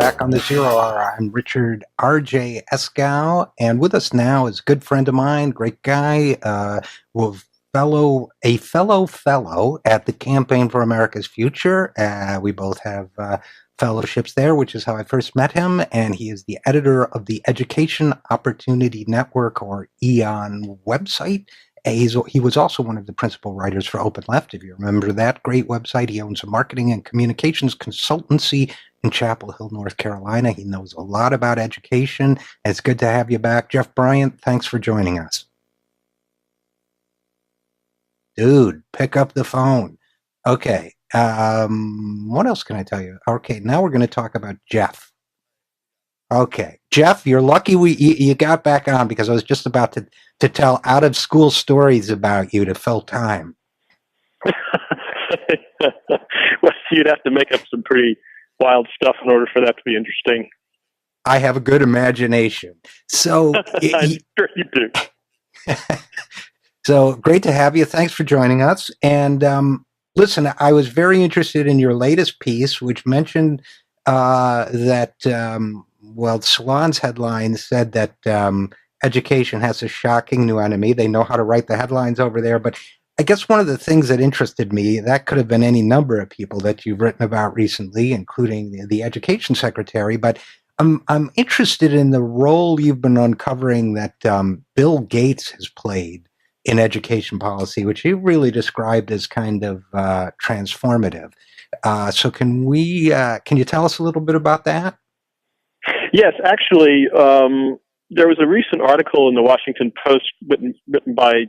back on the Zero Hour. I'm Richard RJ Eskow, and with us now is a good friend of mine, great guy, a fellow at the Campaign for America's Future. We both have fellowships there, which is how I first met him, and he is the editor of the Education Opportunity Network, or EON website. He was also one of the principal writers for Open Left, if you remember that great website. He owns a marketing and communications consultancy in Chapel Hill, North Carolina. He knows a lot about education. It's good to have you back. Jeff Bryant, thanks for joining us. Dude, pick up the phone. Okay. What else can I tell you? Okay, now we're going to talk about Jeff. Okay, Jeff, you're lucky you got back on, because I was just about to tell out of school stories about you to fill time. Well, you'd have to make up some pretty wild stuff in order for that to be interesting. I have a good imagination. So I'm sure you do. So great to have you. Thanks for joining us. And listen, I was very interested in your latest piece, which mentioned that Salon's headline said that education has a shocking new enemy. They know how to write the headlines over there. But I guess one of the things that interested me, that could have been any number of people that you've written about recently, including the education secretary. But I'm interested in the role you've been uncovering that Bill Gates has played in education policy, which you really described as kind of transformative. So can you tell us a little bit about that? Yes, actually, there was a recent article in the Washington Post written by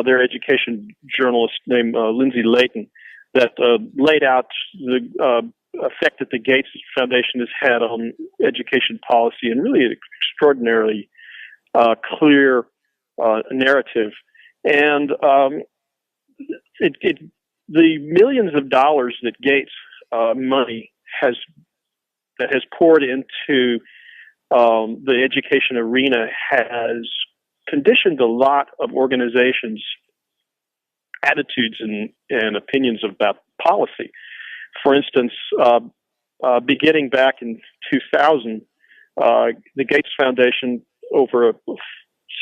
their education journalist named Lindsay Layton that laid out the effect that the Gates Foundation has had on education policy, and really an extraordinarily clear narrative. And the millions of dollars that Gates money has poured into the education arena has conditioned a lot of organizations' attitudes and opinions about policy. For instance, beginning back in 2000, the Gates Foundation, over a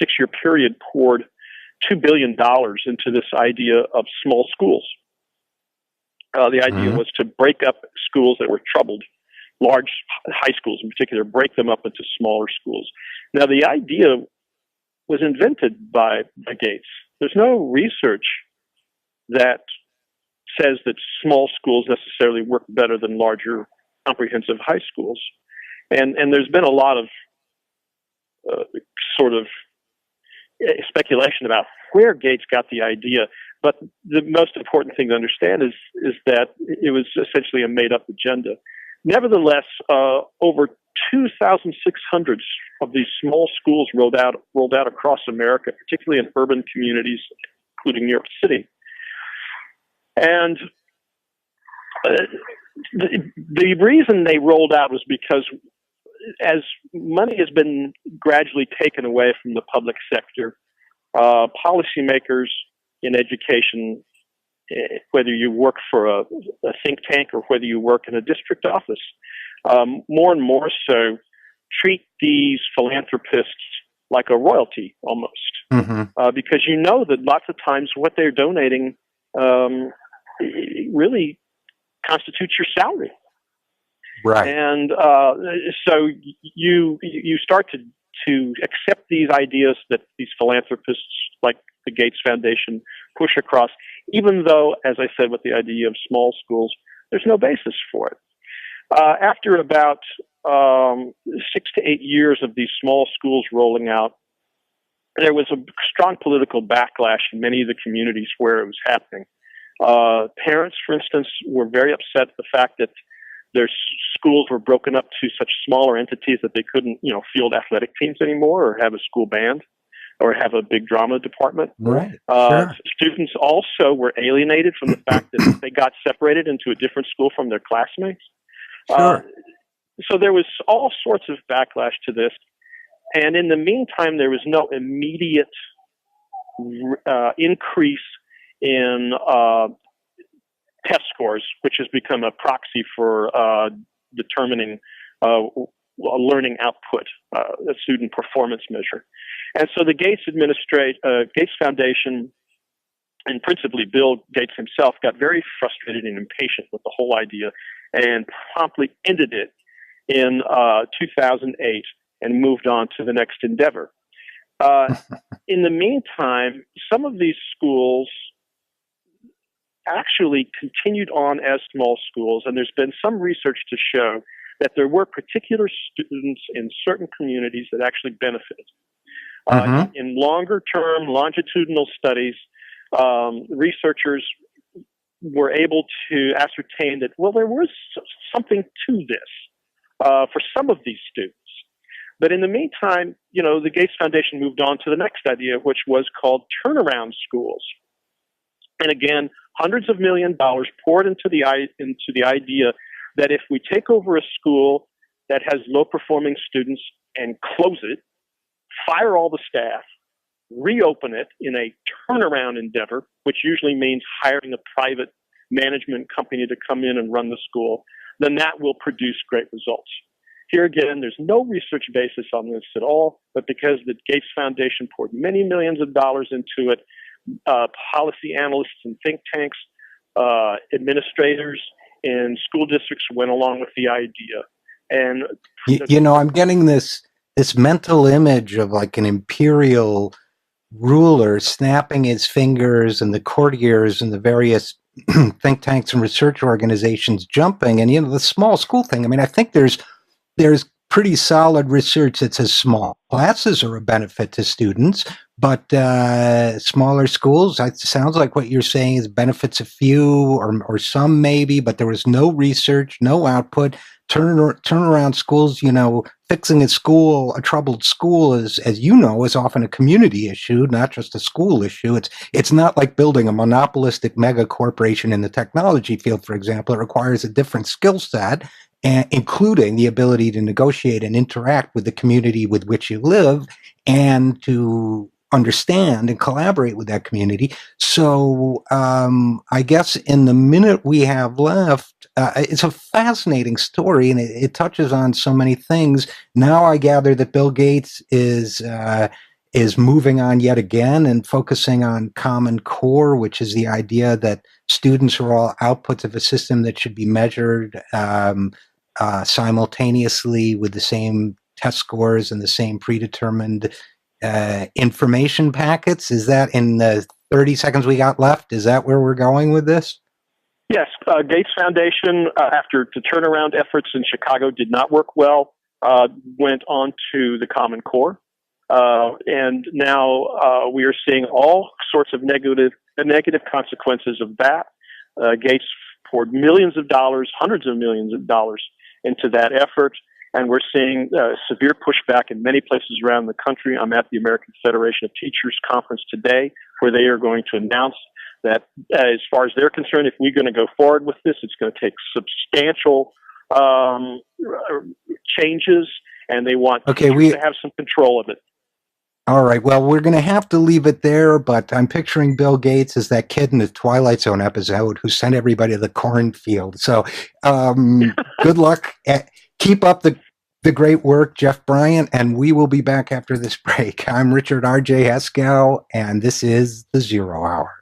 6-year period, poured $2 billion into this idea of small schools. The idea was to break up schools that were troubled, large high schools in particular, break them up into smaller schools. Now, the idea was invented by Gates. There's no research that says that small schools necessarily work better than larger comprehensive high schools. And there's been a lot of sort of speculation about where Gates got the idea. But the most important thing to understand is that it was essentially a made-up agenda. Nevertheless, over 2,600 of these small schools rolled out across America, particularly in urban communities, including New York City. And the reason they rolled out was because as money has been gradually taken away from the public sector, policymakers in education, whether you work for a think tank or whether you work in a district office, more and more so treat these philanthropists like a royalty almost, because you know that lots of times what they're donating really constitutes your salary. Right. And so you start to accept these ideas that these philanthropists like the Gates Foundation push across, even though, as I said, with the idea of small schools, there's no basis for it. After about 6 to 8 years of these small schools rolling out, there was a strong political backlash in many of the communities where it was happening. Parents, for instance, were very upset at the fact that their schools were broken up to such smaller entities that they couldn't, field athletic teams anymore, or have a school band, or have a big drama department. Right. Sure. Students also were alienated from the fact that they got separated into a different school from their classmates. Sure. So there was all sorts of backlash to this. And in the meantime, there was no immediate increase in test scores, which has become a proxy for determining learning output, a student performance measure. And so the Gates Foundation, and principally Bill Gates himself, got very frustrated and impatient with the whole idea and promptly ended it in 2008 and moved on to the next endeavor. In the meantime, some of these schools actually continued on as small schools, and there's been some research to show that there were particular students in certain communities that actually benefited. In longer-term longitudinal studies, researchers were able to ascertain that, well, there was something to this for some of these students. But in the meantime, the Gates Foundation moved on to the next idea, which was called turnaround schools. And again, hundreds of millions of dollars poured into the idea that if we take over a school that has low-performing students and close it, fire all the staff, reopen it in a turnaround endeavor, which usually means hiring a private management company to come in and run the school, then that will produce great results. Here again, there's no research basis on this at all, but because the Gates Foundation poured many millions of dollars into it, policy analysts and think tanks, administrators in school districts went along with the idea. And I'm getting this mental image of like an imperial ruler snapping his fingers and the courtiers and the various think tanks and research organizations jumping. And the small school thing, I mean, I think there's pretty solid research that says small classes are a benefit to students, but smaller schools, it sounds like what you're saying is benefits a few or some maybe, but there was no research, no output. Turnaround schools, fixing a troubled school is, as you know, is often a community issue, not just a school issue. It's not like building a monopolistic mega corporation in the technology field, for example. It requires a different skill set, including the ability to negotiate and interact with the community with which you live and to understand and collaborate with that community. So I guess in the minute we have left, it's a fascinating story, and it touches on so many things. Now I gather that Bill Gates is moving on yet again and focusing on Common Core, which is the idea that students are all outputs of a system that should be measured simultaneously with the same test scores and the same predetermined information packets. Is that, in the 30 seconds we got left, is that where we're going with this? Yes. Gates Foundation, after the turnaround efforts in Chicago did not work well, went on to the Common Core. And now we are seeing all sorts of negative consequences of that. Gates poured millions of dollars, hundreds of millions of dollars into that effort. And we're seeing severe pushback in many places around the country. I'm at the American Federation of Teachers conference today, where they are going to announce that, as far as they're concerned, if we're going to go forward with this, it's going to take substantial changes, and they want teachers to have some control of it. All right. Well, we're going to have to leave it there, but I'm picturing Bill Gates as that kid in the Twilight Zone episode who sent everybody to the cornfield. So good luck. Keep up the great work, Jeff Bryant, and we will be back after this break. I'm Richard RJ Eskow, and this is The Zero Hour.